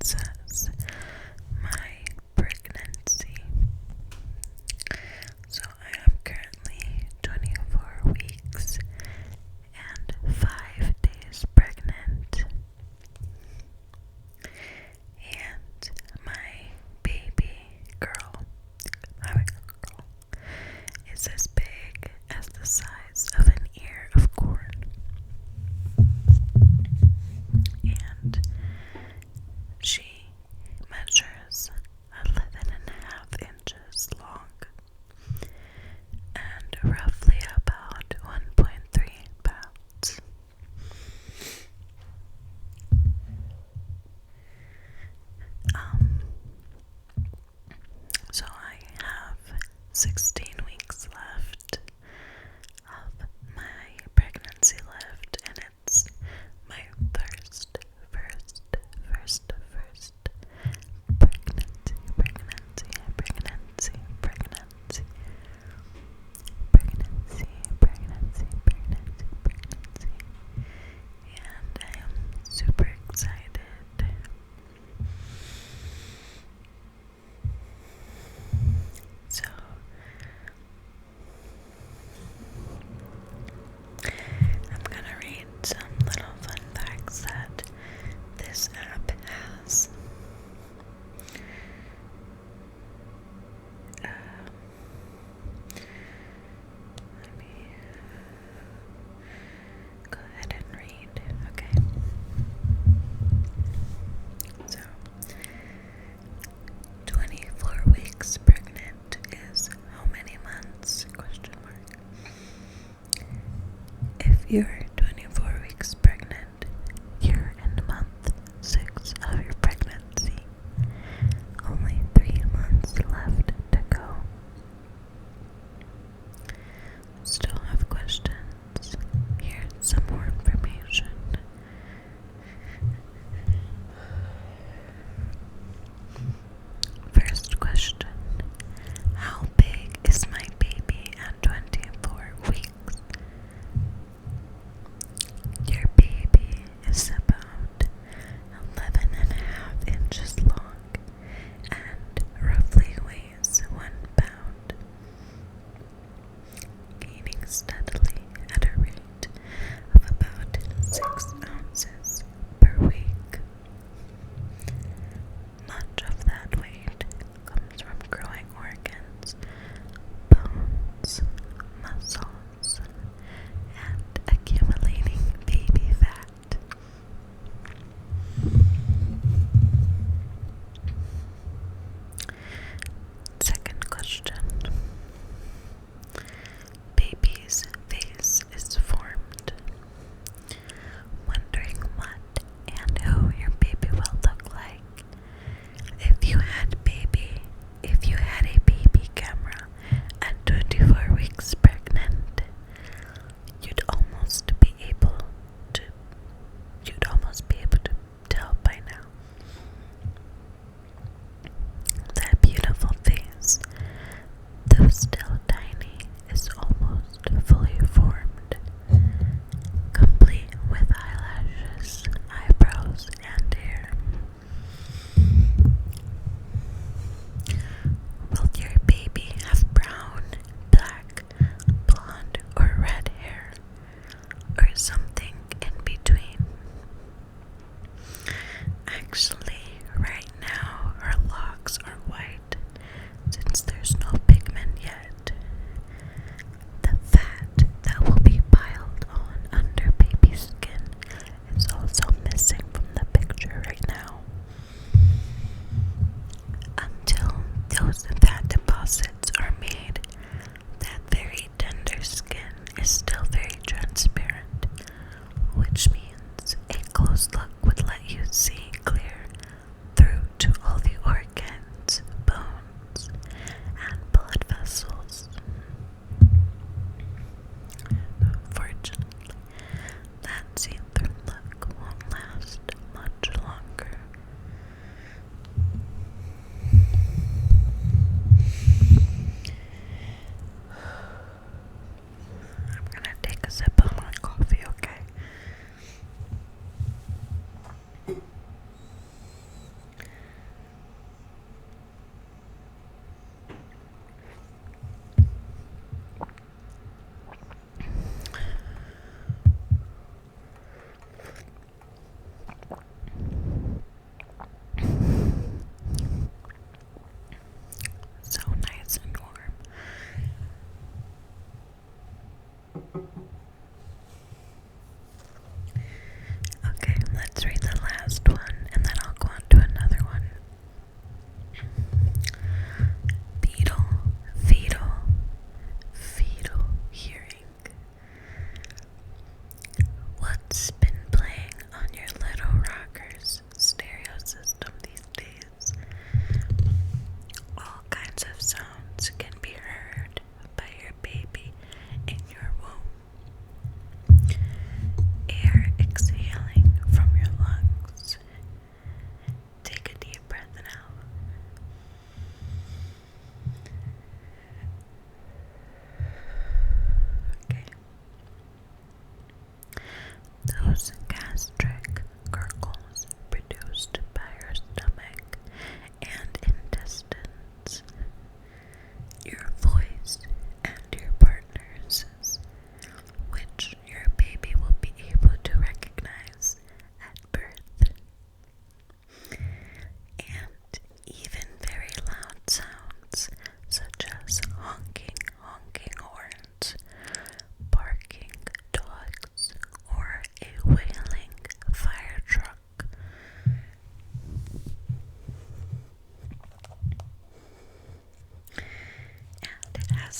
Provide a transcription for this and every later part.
it says my pregnancy. So I am currently 24 weeks and 5 days pregnant. And my baby girl, is as big as the size of an ear of corn. And she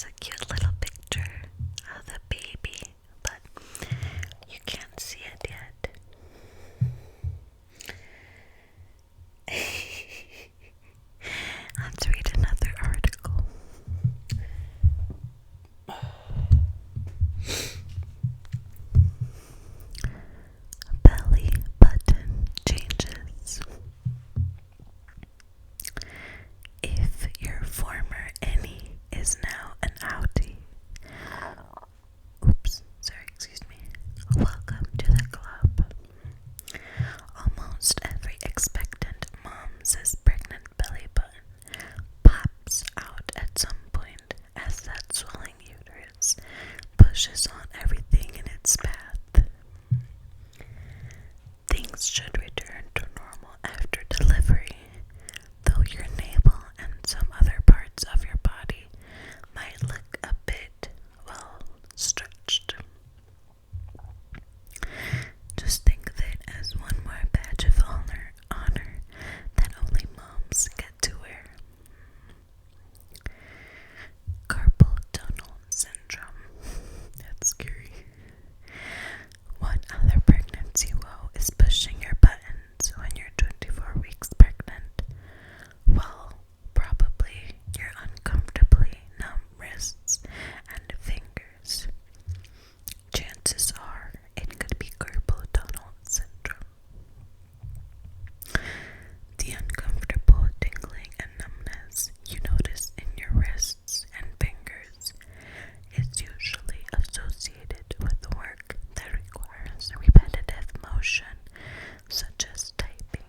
is a cute little picture of the baby, but you can't see it yet. Let's read another article. Belly button changes. If your former innie is now an outie, excuse me, welcome to the club. Almost every expectant mom says pregnant belly button pops out at some point as that swelling uterus pushes on everything in its path. Things should return to normal after delivery, though your navel and some other parts of your body might look a bit, stretched. Just think of it as one more badge of honor that only moms get to wear. Carpal tunnel syndrome. That's scary. One other pregnancy woe is pushing your buttons when you're 24 weeks pregnant. Well, probably your uncomfortably numb wrists and fingers. Chances are it could be carpal tunnel syndrome. The uncomfortable tingling and numbness you notice in your wrists and fingers is usually associated with work that requires repetitive motion, such as typing.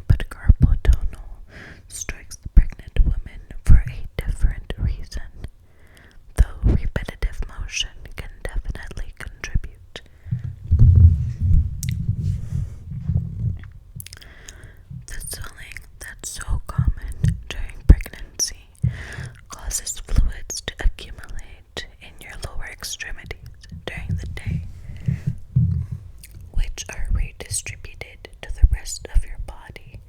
But carpal tunnel strikes the pregnant woman for a different reason, though repetitive motion can definitely contribute. The swelling that's so common during pregnancy causes fluids to accumulate in your lower extremities during the day, which are redistributed to the rest of your body,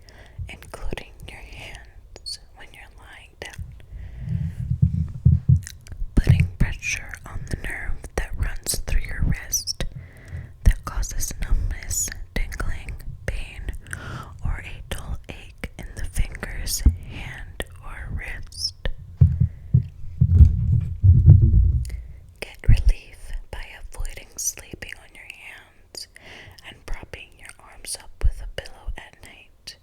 including your hands when you're lying down, putting pressure on the nerve that runs through your wrist that causes numbness, tingling, pain, or a dull ache in the fingers, hand, or wrist. Get relief by avoiding sleeping on your hands and propping your arms up with a pillow at night.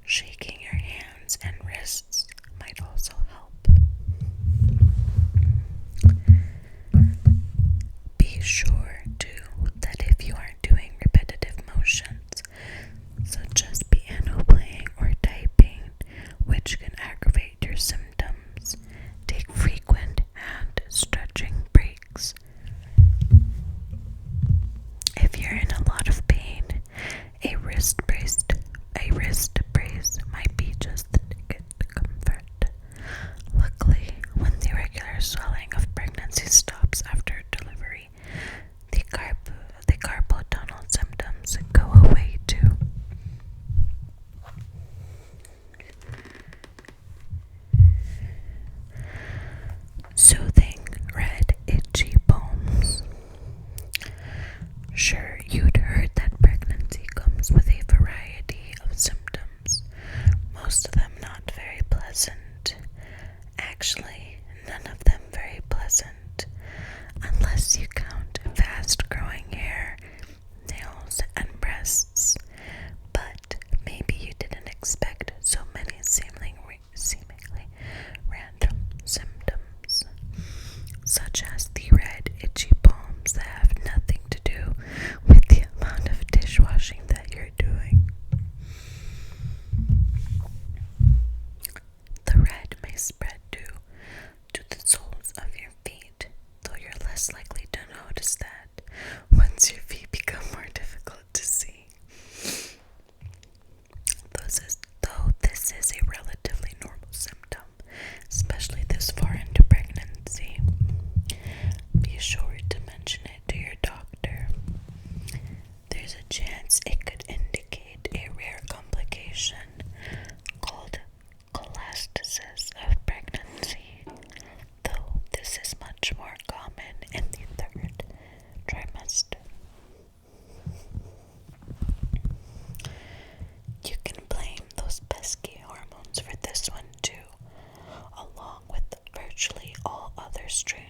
Shaking your hands and wrists might also help. Be sure, too, that if you are doing repetitive motions, such as piano playing or typing, which can aggravate your symptoms, take frequent hand stretching breaks. If you're in a lot of pain, a wrist brace might be just the ticket to comfort. Luckily, when the regular swelling of pregnancy stops after delivery, the carpal tunnel symptoms go away too. Soothing red itchy palms. Sure, you'd heard that pregnancy comes with a variety of symptoms, most of them not very pleasant. Actually, none of them very pleasant, unless you count fast growing hair, nails, and breasts. But maybe you didn't expect so many seemingly random symptoms, such as the red itchy palms that have nothing to do with the amount of dishwashing that you're doing. The red may spread to the soles of your feet, though you're less likely to notice that once your feet become more difficult to see. Though history